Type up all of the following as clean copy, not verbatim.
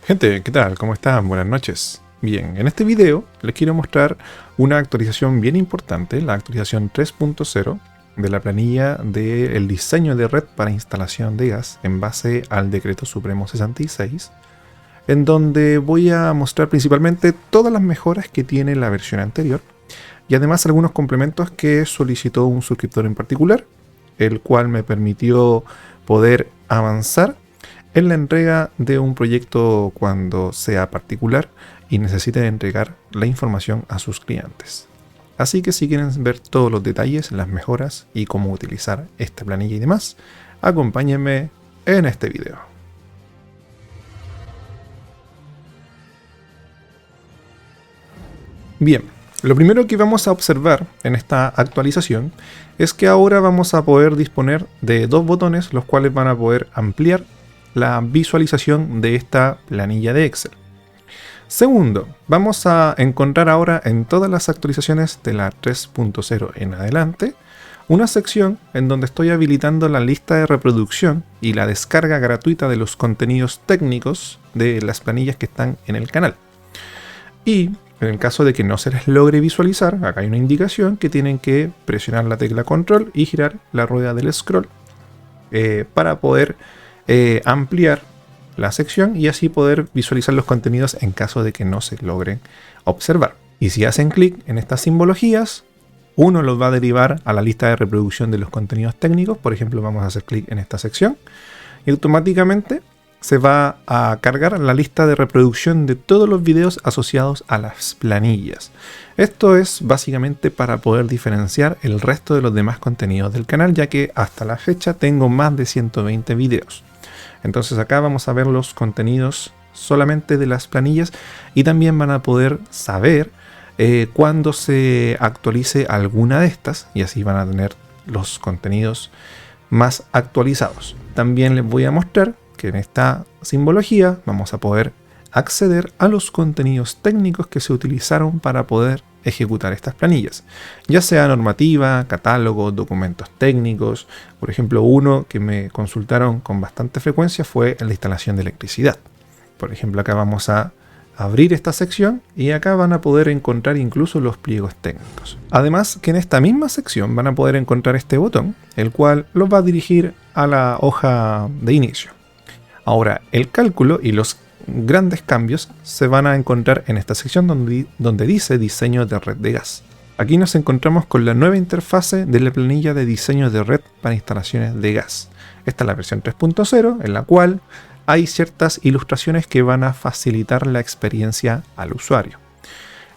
Gente, ¿qué tal? ¿Cómo están? Buenas noches. Bien, en este video les quiero mostrar una actualización bien importante, la actualización 3.0 de la planilla del diseño de red para instalación de gas en base al Decreto Supremo 66, en donde voy a mostrar principalmente todas las mejoras que tiene la versión anterior y además algunos complementos que solicitó un suscriptor en particular, el cual me permitió poder avanzar en la entrega de un proyecto cuando sea particular y necesite entregar la información a sus clientes. Así que si quieren ver todos los detalles, las mejoras y cómo utilizar esta planilla y demás, acompáñenme en este video. Bien, lo primero que vamos a observar en esta actualización es que ahora vamos a poder disponer de dos botones, los cuales van a poder ampliar la visualización de esta planilla de Excel. Segundo, vamos a encontrar ahora en todas las actualizaciones de la 3.0 en adelante una sección en donde estoy habilitando la lista de reproducción y la descarga gratuita de los contenidos técnicos de las planillas que están en el canal. Y en el caso de que no se les logre visualizar, acá hay una indicación que tienen que presionar la tecla control y girar la rueda del scroll para poder ampliar la sección y así poder visualizar los contenidos en caso de que no se logren observar. Y si hacen clic en estas simbologías, uno los va a derivar a la lista de reproducción de los contenidos técnicos. Por ejemplo, vamos a hacer clic en esta sección y automáticamente se va a cargar la lista de reproducción de todos los videos asociados a las planillas. Esto es básicamente para poder diferenciar el resto de los demás contenidos del canal, ya que hasta la fecha tengo más de 120 videos. Entonces acá vamos a ver los contenidos solamente de las planillas y también van a poder saber cuando se actualice alguna de estas y así van a tener los contenidos más actualizados. También les voy a mostrar que en esta simbología vamos a poder acceder a los contenidos técnicos que se utilizaron para poder ejecutar estas planillas, ya sea normativa, catálogo, documentos técnicos. Por ejemplo, uno que me consultaron con bastante frecuencia fue el de instalación de electricidad. Por ejemplo, acá vamos a abrir esta sección y acá van a poder encontrar incluso los pliegos técnicos. Además que en esta misma sección van a poder encontrar este botón, el cual los va a dirigir a la hoja de inicio. Ahora, el cálculo y los grandes cambios se van a encontrar en esta sección donde dice diseño de red de gas. Aquí nos encontramos con la nueva interfase de la planilla de diseño de red para instalaciones de gas. Esta es la versión 3.0 en la cual hay ciertas ilustraciones que van a facilitar la experiencia al usuario.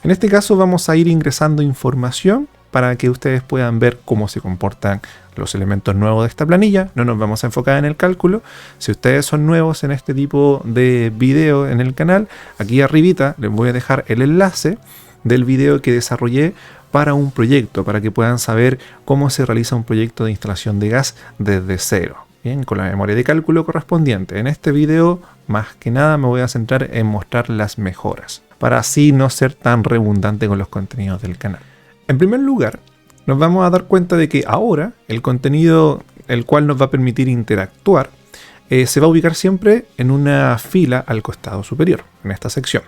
En este caso vamos a ir ingresando información para que ustedes puedan ver cómo se comportan los elementos nuevos de esta planilla. No nos vamos a enfocar en el cálculo. Si ustedes son nuevos en este tipo de video en el canal, aquí arribita les voy a dejar el enlace del video que desarrollé para un proyecto, para que puedan saber cómo se realiza un proyecto de instalación de gas desde cero. Bien, con la memoria de cálculo correspondiente. En este video, más que nada, me voy a centrar en mostrar las mejoras, para así no ser tan redundante con los contenidos del canal. En primer lugar, nos vamos a dar cuenta de que ahora el contenido el cual nos va a permitir interactuar se va a ubicar siempre en una fila al costado superior, en esta sección.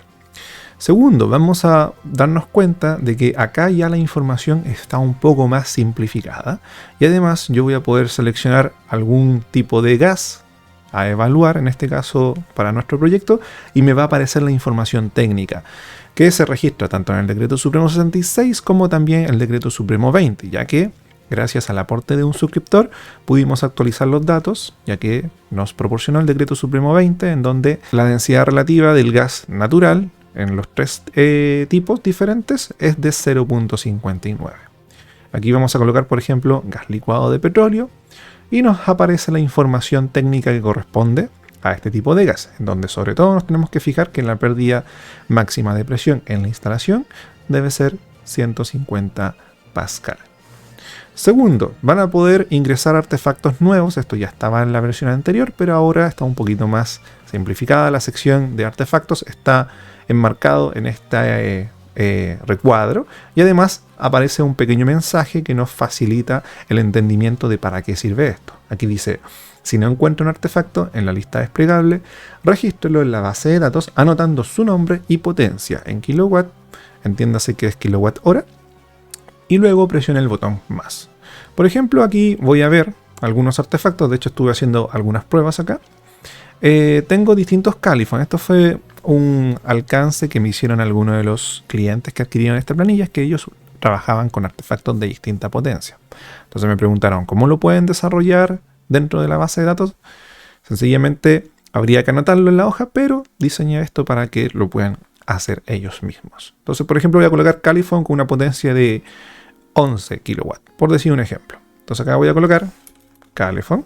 Segundo, vamos a darnos cuenta de que acá ya la información está un poco más simplificada y además yo voy a poder seleccionar algún tipo de gas a evaluar, en este caso para nuestro proyecto, y me va a aparecer la información técnica que se registra tanto en el Decreto Supremo 66 como también el Decreto Supremo 20, ya que gracias al aporte de un suscriptor pudimos actualizar los datos, ya que nos proporcionó el Decreto Supremo 20 en donde la densidad relativa del gas natural en los tres tipos diferentes es de 0.59. Aquí vamos a colocar, por ejemplo, gas licuado de petróleo y nos aparece la información técnica que corresponde a este tipo de gas, en donde sobre todo nos tenemos que fijar que la pérdida máxima de presión en la instalación debe ser 150 pascal. Segundo, van a poder ingresar artefactos nuevos. Esto ya estaba en la versión anterior, pero ahora está un poquito más simplificada. La sección de artefactos está enmarcado en esta recuadro, y además aparece un pequeño mensaje que nos facilita el entendimiento de para qué sirve esto. Aquí dice: si no encuentra un artefacto en la lista desplegable, regístrelo en la base de datos anotando su nombre y potencia en kilowatt, entiéndase que es kilowatt hora, y luego presione el botón más. Por ejemplo, aquí voy a ver algunos artefactos. De hecho, estuve haciendo algunas pruebas acá. Tengo distintos Califon. Esto fue un alcance que me hicieron algunos de los clientes que adquirieron esta planilla, es que ellos trabajaban con artefactos de distinta potencia. Entonces me preguntaron, ¿cómo lo pueden desarrollar dentro de la base de datos? Sencillamente habría que anotarlo en la hoja, pero diseñé esto para que lo puedan hacer ellos mismos. Entonces, por ejemplo, voy a colocar Califon con una potencia de 11 kW, por decir un ejemplo. Entonces acá voy a colocar Califon.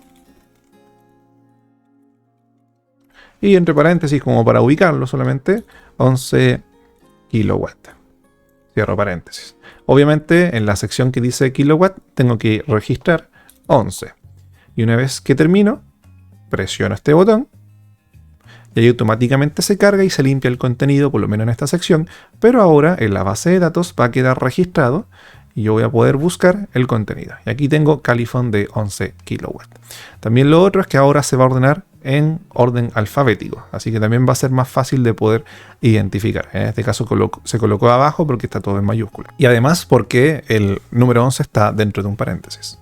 Y entre paréntesis, como para ubicarlo solamente, 11 kW. Cierro paréntesis. Obviamente, en la sección que dice kilowatt, tengo que registrar 11. Y una vez que termino, presiono este botón. Y ahí automáticamente se carga y se limpia el contenido, por lo menos en esta sección. Pero ahora en la base de datos va a quedar registrado y yo voy a poder buscar el contenido. Y aquí tengo Califon de 11 kW. También lo otro es que ahora se va a ordenar en orden alfabético. Así que también va a ser más fácil de poder identificar. En este caso se colocó abajo porque está todo en mayúscula. Y además porque el número 11 está dentro de un paréntesis.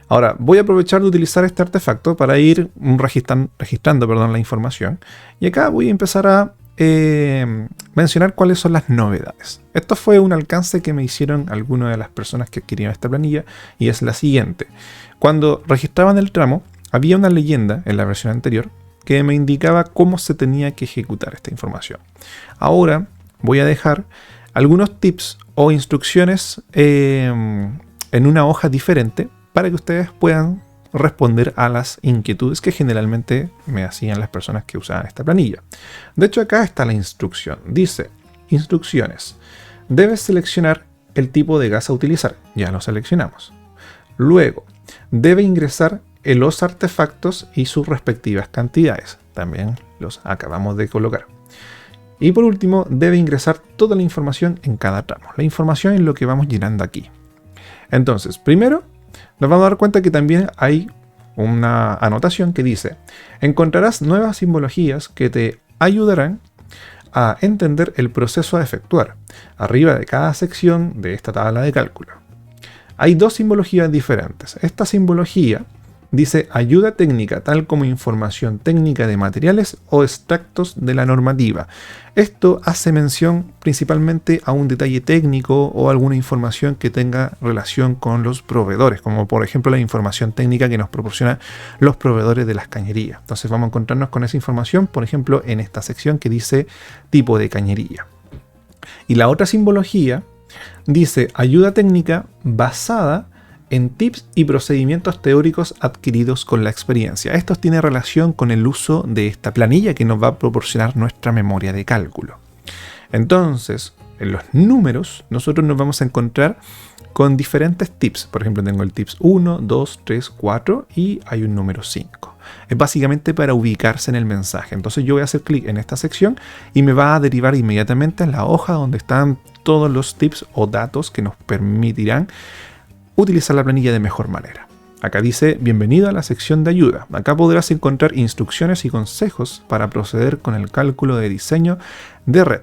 Ahora, voy a aprovechar de utilizar este artefacto para ir registrando la información. Y acá voy a empezar a mencionar cuáles son las novedades. Esto fue un alcance que me hicieron algunas de las personas que adquirieron esta planilla, y es la siguiente. Cuando registraban el tramo, había una leyenda en la versión anterior que me indicaba cómo se tenía que ejecutar esta información. Ahora voy a dejar algunos tips o instrucciones en una hoja diferente para que ustedes puedan responder a las inquietudes que generalmente me hacían las personas que usaban esta planilla. De hecho, acá está la instrucción. Dice: instrucciones. Debes seleccionar el tipo de gas a utilizar. Ya lo seleccionamos. Luego, debe ingresar los artefactos y sus respectivas cantidades. También los acabamos de colocar. Y por último, debe ingresar toda la información en cada tramo. La información es lo que vamos llenando aquí. Entonces, primero, nos vamos a dar cuenta que también hay una anotación que dice: encontrarás nuevas simbologías que te ayudarán a entender el proceso a efectuar arriba de cada sección de esta tabla de cálculo. Hay dos simbologías diferentes. Esta simbología dice ayuda técnica, tal como información técnica de materiales o extractos de la normativa. Esto hace mención principalmente a un detalle técnico o alguna información que tenga relación con los proveedores, como por ejemplo la información técnica que nos proporcionan los proveedores de las cañerías. Entonces vamos a encontrarnos con esa información, por ejemplo, en esta sección que dice tipo de cañería. Y la otra simbología dice ayuda técnica basada en tips y procedimientos teóricos adquiridos con la experiencia. Esto tiene relación con el uso de esta planilla que nos va a proporcionar nuestra memoria de cálculo. Entonces, en los números, nosotros nos vamos a encontrar con diferentes tips. Por ejemplo, tengo el tips 1, 2, 3, 4 y hay un número 5. Es básicamente para ubicarse en el mensaje. Entonces yo voy a hacer clic en esta sección y me va a derivar inmediatamente a la hoja donde están todos los tips o datos que nos permitirán utilizar la planilla de mejor manera. Acá dice: bienvenido a la sección de ayuda. Acá podrás encontrar instrucciones y consejos para proceder con el cálculo de diseño de red.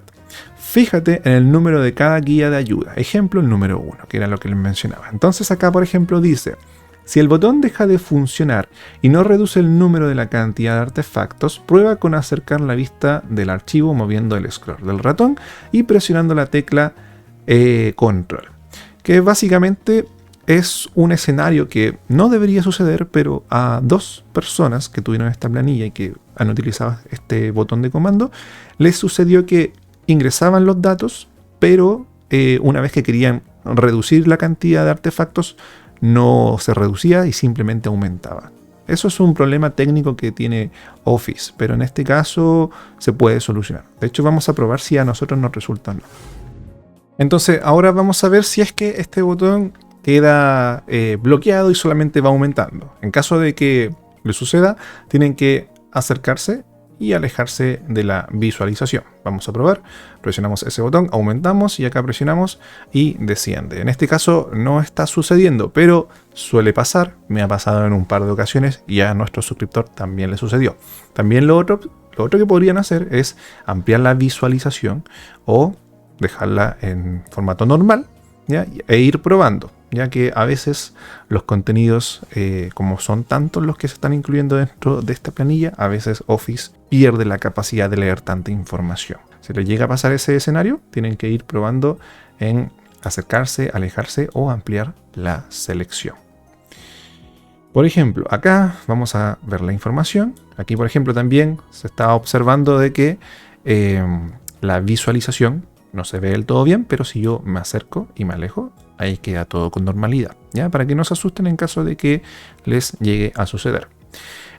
Fíjate en el número de cada guía de ayuda. Ejemplo, el número 1, que era lo que les mencionaba. Entonces acá, por ejemplo, dice: si el botón deja de funcionar y no reduce el número de la cantidad de artefactos, prueba con acercar la vista del archivo moviendo el scroll del ratón y presionando la tecla control. Que básicamente es un escenario que no debería suceder, pero a dos personas que tuvieron esta planilla y que han utilizado este botón de comando, les sucedió que ingresaban los datos, pero una vez que querían reducir la cantidad de artefactos, no se reducía y simplemente aumentaba. Eso es un problema técnico que tiene Office, pero en este caso se puede solucionar. De hecho, vamos a probar si a nosotros nos resulta o no. Entonces, ahora vamos a ver si es que este botón queda bloqueado y solamente va aumentando. En caso de que le suceda, tienen que acercarse y alejarse de la visualización. Vamos a probar, presionamos ese botón, aumentamos y acá presionamos y desciende. En este caso no está sucediendo, pero suele pasar, me ha pasado en un par de ocasiones y a nuestro suscriptor también le sucedió. También lo otro que podrían hacer es ampliar la visualización o dejarla en formato normal, ¿ya? E ir probando, ya que a veces los contenidos, como son tantos los que se están incluyendo dentro de esta planilla, a veces Office pierde la capacidad de leer tanta información. Si les llega a pasar ese escenario, tienen que ir probando en acercarse, alejarse o ampliar la selección. Por ejemplo, acá vamos a ver la información. Aquí, por ejemplo, también se está observando de que la visualización no se ve del todo bien, pero si yo me acerco y me alejo, ahí queda todo con normalidad, ¿ya? Para que no se asusten en caso de que les llegue a suceder.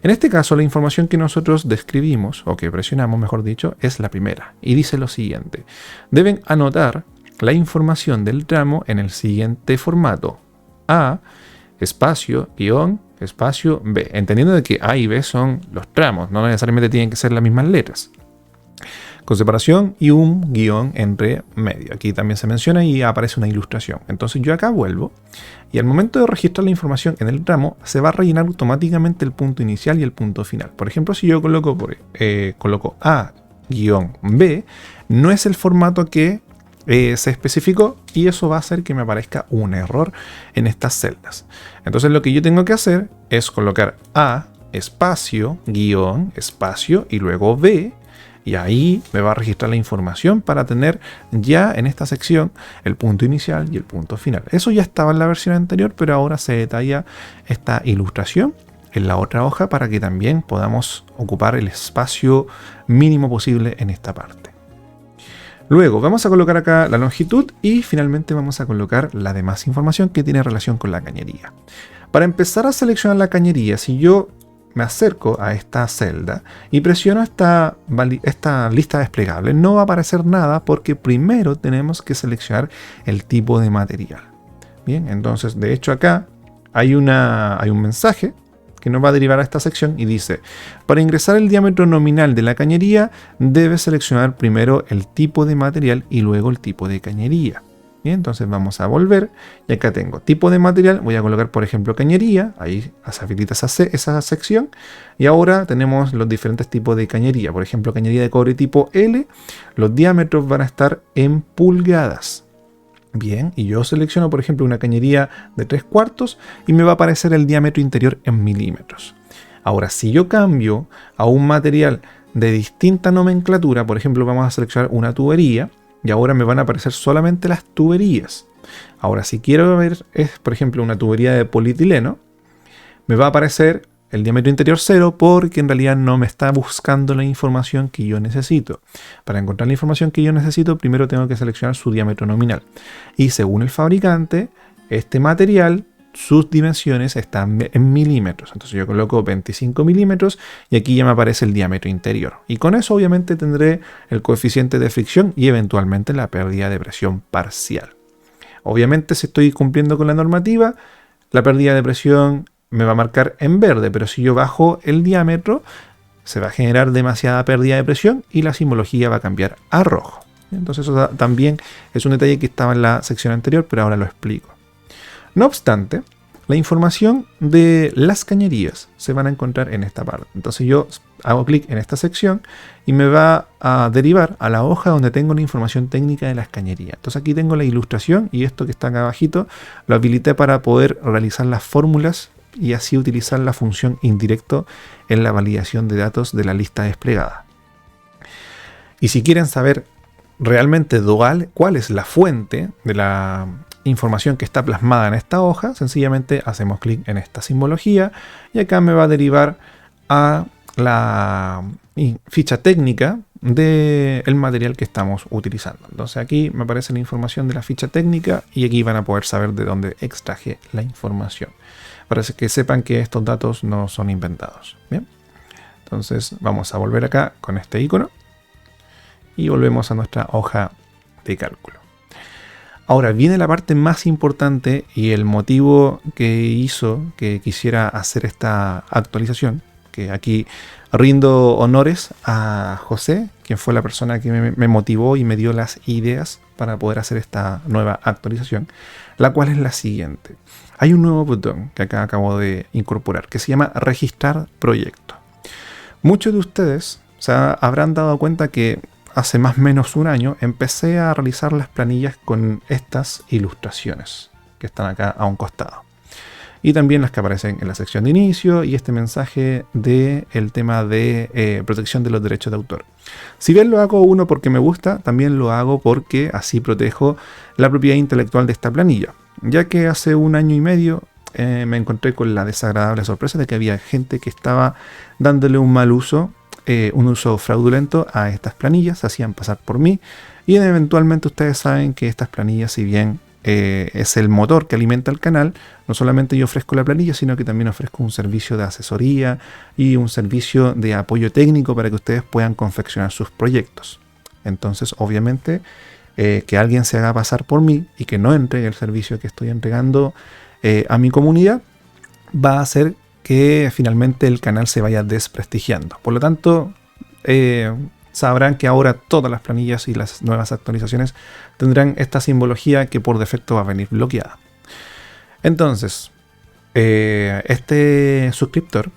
En este caso, la información que nosotros describimos, o que presionamos, mejor dicho, es la primera. Y dice lo siguiente: deben anotar la información del tramo en el siguiente formato: A, espacio, guión, espacio, B. Entendiendo de que A y B son los tramos, no necesariamente tienen que ser las mismas letras. Con separación y un guión entre medio. Aquí también se menciona y aparece una ilustración. Entonces yo acá vuelvo y al momento de registrar la información en el tramo se va a rellenar automáticamente el punto inicial y el punto final. Por ejemplo, si yo coloco A-B, no es el formato que se especificó y eso va a hacer que me aparezca un error en estas celdas. Entonces lo que yo tengo que hacer es colocar A, espacio, guión, espacio y luego B. Y ahí me va a registrar la información para tener ya en esta sección el punto inicial y el punto final. Eso ya estaba en la versión anterior, pero ahora se detalla esta ilustración en la otra hoja para que también podamos ocupar el espacio mínimo posible en esta parte. Luego vamos a colocar acá la longitud y finalmente vamos a colocar la demás información que tiene relación con la cañería. Para empezar a seleccionar la cañería, si yo me acerco a esta celda y presiono esta lista desplegable, no va a aparecer nada porque primero tenemos que seleccionar el tipo de material. Bien, entonces de hecho acá hay un mensaje que nos va a derivar a esta sección y dice: para ingresar el diámetro nominal de la cañería debes seleccionar primero el tipo de material y luego el tipo de cañería. Bien, entonces vamos a volver y acá tengo tipo de material, voy a colocar por ejemplo cañería, ahí se habilita esa sección y ahora tenemos los diferentes tipos de cañería. Por ejemplo, cañería de cobre tipo L, los diámetros van a estar en pulgadas. Bien, y yo selecciono por ejemplo una cañería de 3/4 y me va a aparecer el diámetro interior en milímetros. Ahora, si yo cambio a un material de distinta nomenclatura, por ejemplo vamos a seleccionar una tubería, y ahora me van a aparecer solamente las tuberías. Ahora, si quiero ver, por ejemplo, una tubería de polietileno, me va a aparecer el diámetro interior 0 porque en realidad no me está buscando la información que yo necesito. Para encontrar la información que yo necesito, primero tengo que seleccionar su diámetro nominal. Y según el fabricante, este material, sus dimensiones están en milímetros. Entonces yo coloco 25 milímetros y aquí ya me aparece el diámetro interior. Y con eso obviamente tendré el coeficiente de fricción y eventualmente la pérdida de presión parcial. Obviamente si estoy cumpliendo con la normativa, la pérdida de presión me va a marcar en verde, pero si yo bajo el diámetro se va a generar demasiada pérdida de presión y la simbología va a cambiar a rojo. Entonces eso también es un detalle que estaba en la sección anterior, pero ahora lo explico. No obstante, la información de las cañerías se van a encontrar en esta parte. Entonces yo hago clic en esta sección y me va a derivar a la hoja donde tengo la información técnica de las cañerías. Entonces aquí tengo la ilustración y esto que está acá abajito lo habilité para poder realizar las fórmulas y así utilizar la función indirecto en la validación de datos de la lista desplegada. Y si quieren saber realmente cuál es la fuente de la información que está plasmada en esta hoja, sencillamente hacemos clic en esta simbología y acá me va a derivar a la ficha técnica del material que estamos utilizando. Entonces aquí me aparece la información de la ficha técnica y aquí van a poder saber de dónde extraje la información. Para que sepan que estos datos no son inventados. Bien, entonces vamos a volver acá con este icono y volvemos a nuestra hoja de cálculo. Ahora viene la parte más importante y el motivo que hizo que quisiera hacer esta actualización, que aquí rindo honores a José, quien fue la persona que me motivó y me dio las ideas para poder hacer esta nueva actualización, la cual es la siguiente. Hay un nuevo botón que acá acabo de incorporar que se llama registrar proyecto. Muchos de ustedes se habrán dado cuenta que hace más o menos un año empecé a realizar las planillas con estas ilustraciones que están acá a un costado. Y también las que aparecen en la sección de inicio y este mensaje del tema de protección de los derechos de autor. Si bien lo hago uno porque me gusta, también lo hago porque así protejo la propiedad intelectual de esta planilla. Ya que hace un año y medio me encontré con la desagradable sorpresa de que había gente que estaba dándole un mal uso, un uso fraudulento a estas planillas, se hacían pasar por mí y eventualmente ustedes saben que estas planillas, si bien es el motor que alimenta el canal, no solamente yo ofrezco la planilla, sino que también ofrezco un servicio de asesoría y un servicio de apoyo técnico para que ustedes puedan confeccionar sus proyectos. Entonces, obviamente, que alguien se haga pasar por mí y que no entregue el servicio que estoy entregando a mi comunidad, va a hacer que finalmente el canal se vaya desprestigiando. Por lo tanto, sabrán que ahora todas las planillas y las nuevas actualizaciones tendrán esta simbología que por defecto va a venir bloqueada. Entonces, este suscriptor,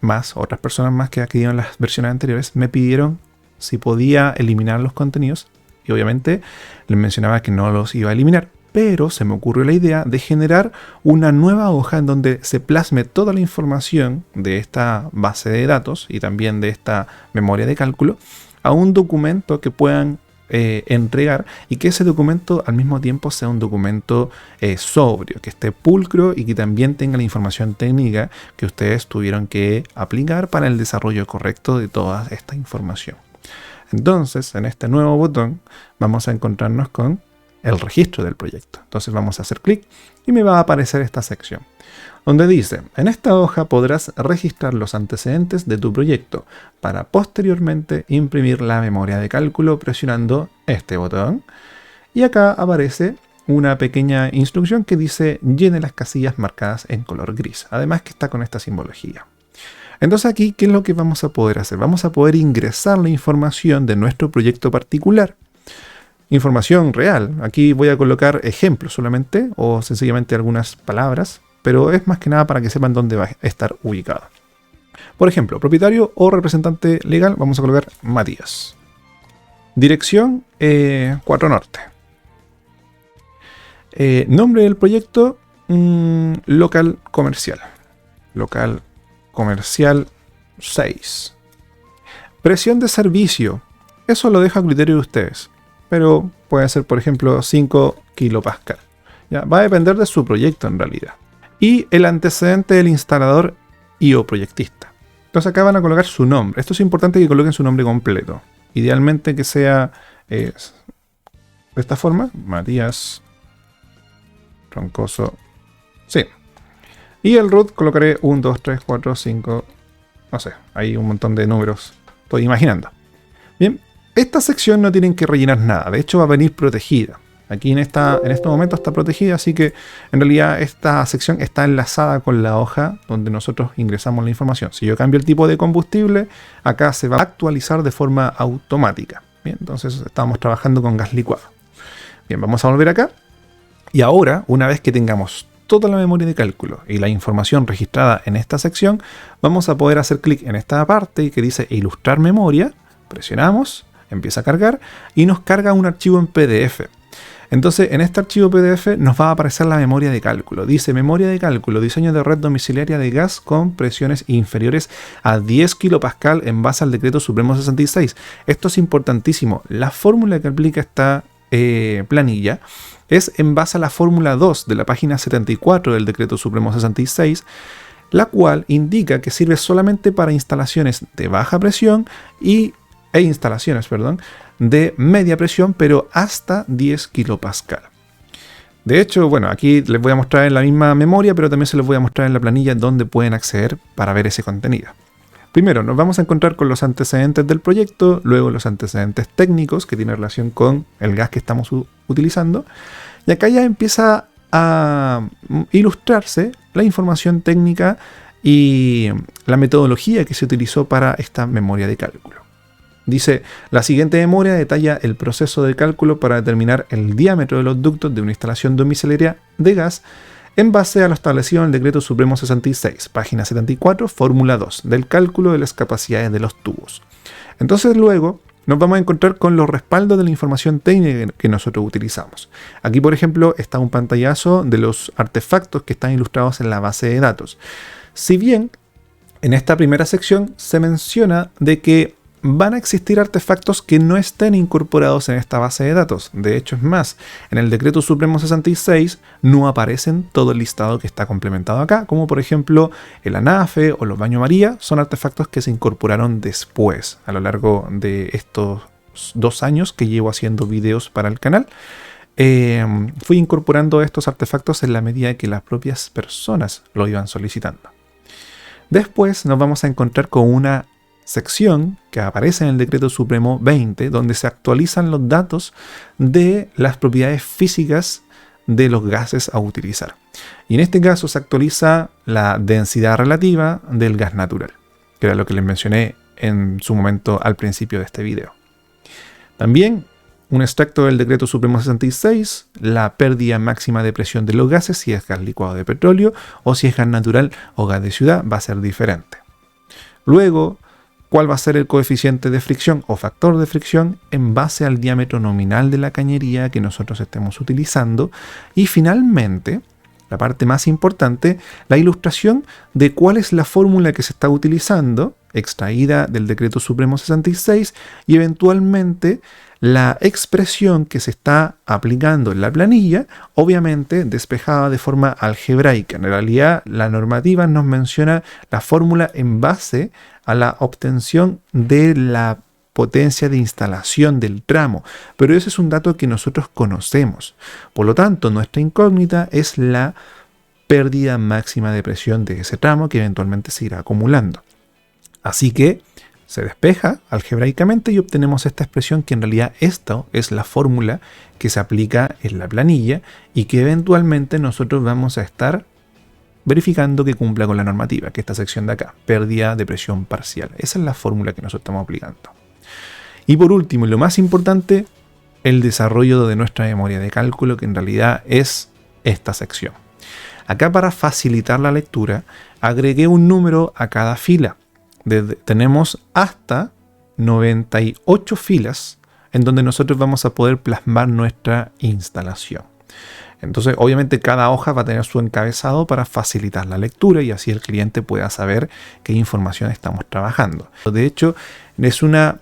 más otras personas más que adquirieron las versiones anteriores, me pidieron si podía eliminar los contenidos y obviamente les mencionaba que no los iba a eliminar, pero se me ocurrió la idea de generar una nueva hoja en donde se plasme toda la información de esta base de datos y también de esta memoria de cálculo a un documento que puedan entregar y que ese documento al mismo tiempo sea un documento sobrio, que esté pulcro y que también tenga la información técnica que ustedes tuvieron que aplicar para el desarrollo correcto de toda esta información. Entonces, en este nuevo botón vamos a encontrarnos con el registro del proyecto. Entonces vamos a hacer clic y me va a aparecer esta sección donde dice: en esta hoja podrás registrar los antecedentes de tu proyecto para posteriormente imprimir la memoria de cálculo presionando este botón. Y acá aparece una pequeña instrucción que dice: llene las casillas marcadas en color gris. Además que está con esta simbología. Entonces aquí, ¿qué es lo que vamos a poder hacer? Vamos a poder ingresar la información de nuestro proyecto particular. Información real. Aquí voy a colocar ejemplos solamente o sencillamente algunas palabras, pero es más que nada para que sepan dónde va a estar ubicado. Por ejemplo, propietario o representante legal, vamos a colocar Matías. Dirección 4 Norte. Nombre del proyecto local comercial. Local comercial 6. Presión de servicio. Eso lo dejo a criterio de ustedes, pero puede ser, por ejemplo, 5 kilopascal. Ya, va a depender de su proyecto en realidad. Y el antecedente del instalador y o proyectista. Entonces acá van a colocar su nombre. Esto es importante que coloquen su nombre completo. Idealmente que sea de esta forma: Matías Troncoso. Sí. Y el root colocaré 1, 2, 3, 4, 5. No sé, hay un montón de números. Estoy imaginando. Bien, esta sección no tienen que rellenar nada. De hecho va a venir protegida. Aquí en este momento está protegida, así que en realidad esta sección está enlazada con la hoja donde nosotros ingresamos la información. Si yo cambio el tipo de combustible, acá se va a actualizar de forma automática. Bien, entonces estamos trabajando con gas licuado. Bien, vamos a volver acá. Y ahora, una vez que tengamos toda la memoria de cálculo y la información registrada en esta sección, vamos a poder hacer clic en esta parte que dice ilustrar memoria. Presionamos, empieza a cargar y nos carga un archivo en PDF. Entonces, en este archivo PDF nos va a aparecer la memoria de cálculo. Dice: memoria de cálculo, diseño de red domiciliaria de gas con presiones inferiores a 10 kilopascal en base al decreto supremo 66. Esto es importantísimo. La fórmula que aplica esta planilla es en base a la fórmula 2 de la página 74 del decreto supremo 66, la cual indica que sirve solamente para instalaciones de baja presión e instalaciones, de media presión, pero hasta 10 kilopascal. De hecho, bueno, aquí les voy a mostrar en la misma memoria, pero también se los voy a mostrar en la planilla donde pueden acceder para ver ese contenido. Primero, nos vamos a encontrar con los antecedentes del proyecto, luego los antecedentes técnicos que tienen relación con el gas que estamos utilizando, y acá ya empieza a ilustrarse la información técnica y la metodología que se utilizó para esta memoria de cálculo. Dice, la siguiente memoria detalla el proceso de cálculo para determinar el diámetro de los ductos de una instalación domiciliaria de gas en base a lo establecido en el Decreto Supremo 66, página 74, fórmula 2, del cálculo de las capacidades de los tubos. Entonces luego nos vamos a encontrar con los respaldos de la información técnica que nosotros utilizamos. Aquí, por ejemplo, está un pantallazo de los artefactos que están ilustrados en la base de datos. Si bien en esta primera sección se menciona de que van a existir artefactos que no estén incorporados en esta base de datos. De hecho, es más, en el Decreto Supremo 66 no aparecen todo el listado que está complementado acá, como por ejemplo el ANAFE o los baños María, son artefactos que se incorporaron después, a lo largo de estos 2 años que llevo haciendo videos para el canal. Fui incorporando estos artefactos en la medida que las propias personas lo iban solicitando. Después nos vamos a encontrar con una sección que aparece en el Decreto Supremo 20, donde se actualizan los datos de las propiedades físicas de los gases a utilizar. Y en este caso se actualiza la densidad relativa del gas natural, que era lo que les mencioné en su momento al principio de este video. También un extracto del Decreto Supremo 66, la pérdida máxima de presión de los gases, si es gas licuado de petróleo o si es gas natural o gas de ciudad, va a ser diferente. Luego, cuál va a ser el coeficiente de fricción o factor de fricción en base al diámetro nominal de la cañería que nosotros estemos utilizando. Y finalmente, la parte más importante, la ilustración de cuál es la fórmula que se está utilizando, extraída del Decreto Supremo 66, y eventualmente la expresión que se está aplicando en la planilla, obviamente despejada de forma algebraica. En realidad, la normativa nos menciona la fórmula en base a la obtención de la potencia de instalación del tramo, pero ese es un dato que nosotros conocemos. Por lo tanto, nuestra incógnita es la pérdida máxima de presión de ese tramo que eventualmente se irá acumulando. Así que se despeja algebraicamente y obtenemos esta expresión que en realidad esto es la fórmula que se aplica en la planilla y que eventualmente nosotros vamos a estar verificando que cumpla con la normativa, que esta sección de acá, pérdida de presión parcial. Esa es la fórmula que nosotros estamos aplicando. Y por último, y lo más importante, el desarrollo de nuestra memoria de cálculo, que en realidad es esta sección. Acá, para facilitar la lectura, agregué un número a cada fila. Tenemos hasta 98 filas en donde nosotros vamos a poder plasmar nuestra instalación. Entonces, obviamente, cada hoja va a tener su encabezado para facilitar la lectura y así el cliente pueda saber qué información estamos trabajando. De hecho, es una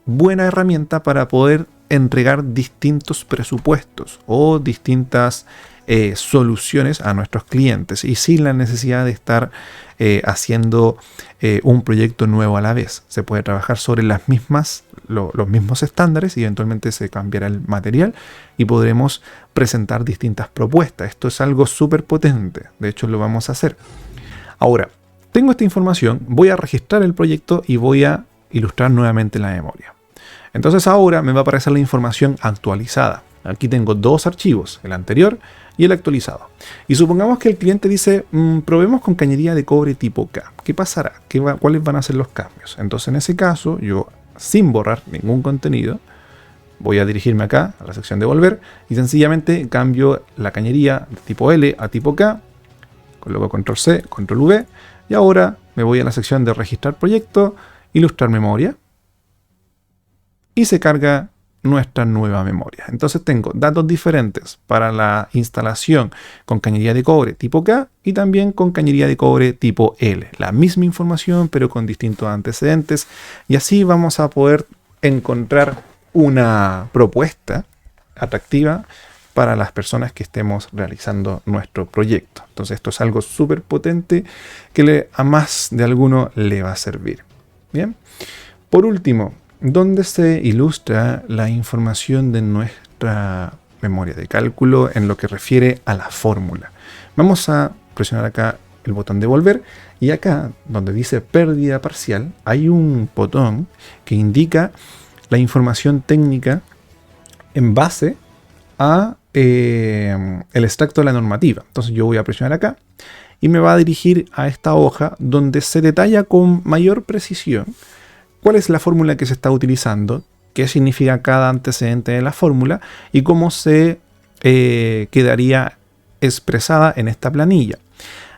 buena herramienta para poder entregar distintos presupuestos o distintas soluciones a nuestros clientes y sin la necesidad de estar haciendo un proyecto nuevo a la vez. Se puede trabajar sobre los mismos estándares y eventualmente se cambiará el material y podremos presentar distintas propuestas. Esto es algo súper potente, de hecho lo vamos a hacer. Ahora, tengo esta información, voy a registrar el proyecto y voy a ilustrar nuevamente la memoria. Entonces ahora me va a aparecer la información actualizada. Aquí tengo 2 archivos, el anterior y el actualizado. Y supongamos que el cliente dice, probemos con cañería de cobre tipo K. ¿Qué pasará? ¿Cuáles van a ser los cambios? Entonces en ese caso, yo sin borrar ningún contenido, voy a dirigirme acá a la sección de volver y sencillamente cambio la cañería de tipo L a tipo K, coloco control C, control V y ahora me voy a la sección de registrar proyecto, ilustrar memoria y se carga nuestra nueva memoria. Entonces tengo datos diferentes para la instalación con cañería de cobre tipo K y también con cañería de cobre tipo L. La misma información pero con distintos antecedentes y así vamos a poder encontrar una propuesta atractiva para las personas que estemos realizando nuestro proyecto. Entonces esto es algo súper potente que a más de alguno le va a servir. Bien. Por último, ¿dónde se ilustra la información de nuestra memoria de cálculo en lo que refiere a la fórmula? Vamos a presionar acá el botón de volver y acá donde dice pérdida parcial hay un botón que indica la información técnica en base a el extracto de la normativa. Entonces yo voy a presionar acá y me va a dirigir a esta hoja donde se detalla con mayor precisión cuál es la fórmula que se está utilizando, qué significa cada antecedente de la fórmula y cómo se quedaría expresada en esta planilla.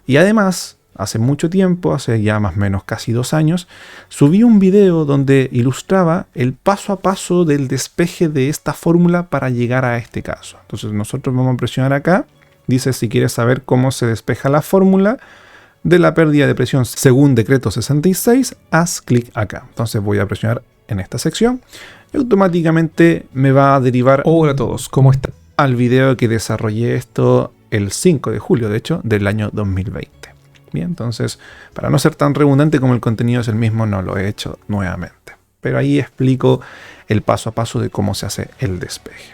Y además, hace mucho tiempo, hace ya más o menos casi 2 años, subí un video donde ilustraba el paso a paso del despeje de esta fórmula para llegar a este caso. Entonces nosotros vamos a presionar acá. Dice, si quieres saber cómo se despeja la fórmula de la pérdida de presión según decreto 66, haz clic acá. Entonces voy a presionar en esta sección y automáticamente me va a derivar, hola a todos, ¿cómo están?, al video que desarrollé esto el 5 de julio, de hecho, del año 2020. Bien, entonces, para no ser tan redundante como el contenido es el mismo, no lo he hecho nuevamente. Pero ahí explico el paso a paso de cómo se hace el despeje.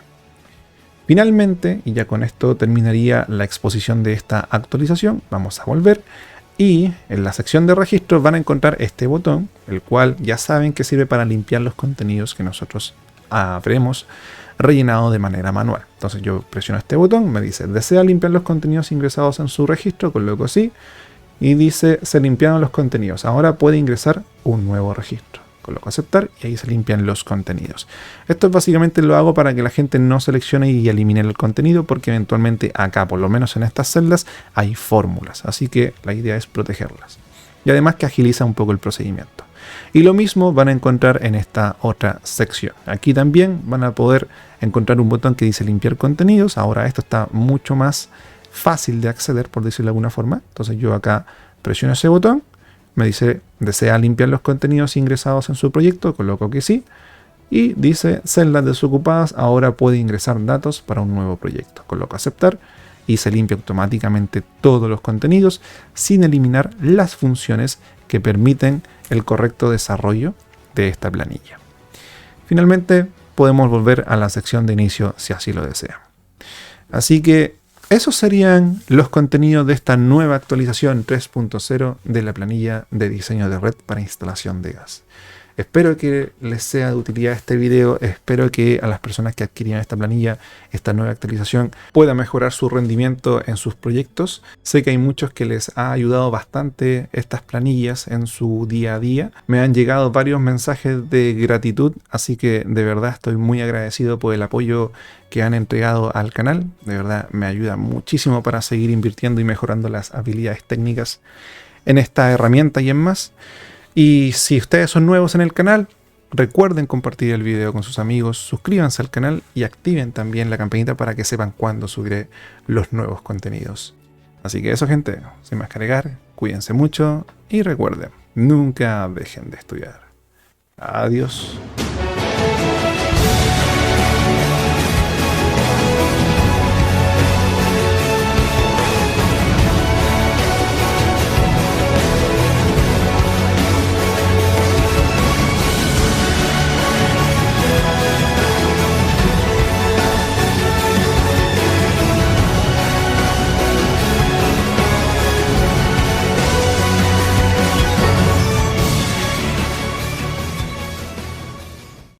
Finalmente, y ya con esto terminaría la exposición de esta actualización, vamos a volver. Y en la sección de registros van a encontrar este botón, el cual ya saben que sirve para limpiar los contenidos que nosotros habremos rellenado de manera manual. Entonces yo presiono este botón, me dice, ¿desea limpiar los contenidos ingresados en su registro? Coloco sí. Y dice, se limpiaron los contenidos. Ahora puede ingresar un nuevo registro. Coloco aceptar y ahí se limpian los contenidos. Esto básicamente lo hago para que la gente no seleccione y elimine el contenido, porque eventualmente acá, por lo menos en estas celdas, hay fórmulas. Así que la idea es protegerlas. Y además que agiliza un poco el procedimiento. Y lo mismo van a encontrar en esta otra sección. Aquí también van a poder encontrar un botón que dice limpiar contenidos. Ahora esto está mucho más fácil de acceder, por decirlo de alguna forma. Entonces yo acá presiono ese botón. Me dice, ¿desea limpiar los contenidos ingresados en su proyecto? Coloco que sí. Y dice, celdas desocupadas, ahora puede ingresar datos para un nuevo proyecto. Coloco aceptar y se limpia automáticamente todos los contenidos sin eliminar las funciones que permiten el correcto desarrollo de esta planilla. Finalmente, podemos volver a la sección de inicio si así lo desean. Así que esos serían los contenidos de esta nueva actualización 3.0 de la planilla de diseño de red para instalación de gas. Espero que les sea de utilidad este video, espero que a las personas que adquirían esta planilla, esta nueva actualización, pueda mejorar su rendimiento en sus proyectos. Sé que hay muchos que les ha ayudado bastante estas planillas en su día a día. Me han llegado varios mensajes de gratitud, así que de verdad estoy muy agradecido por el apoyo que han entregado al canal. De verdad me ayuda muchísimo para seguir invirtiendo y mejorando las habilidades técnicas en esta herramienta y en más. Y si ustedes son nuevos en el canal, recuerden compartir el video con sus amigos, suscríbanse al canal y activen también la campanita para que sepan cuándo subiré los nuevos contenidos. Así que eso, gente, sin más que agregar, cuídense mucho y recuerden, nunca dejen de estudiar. Adiós.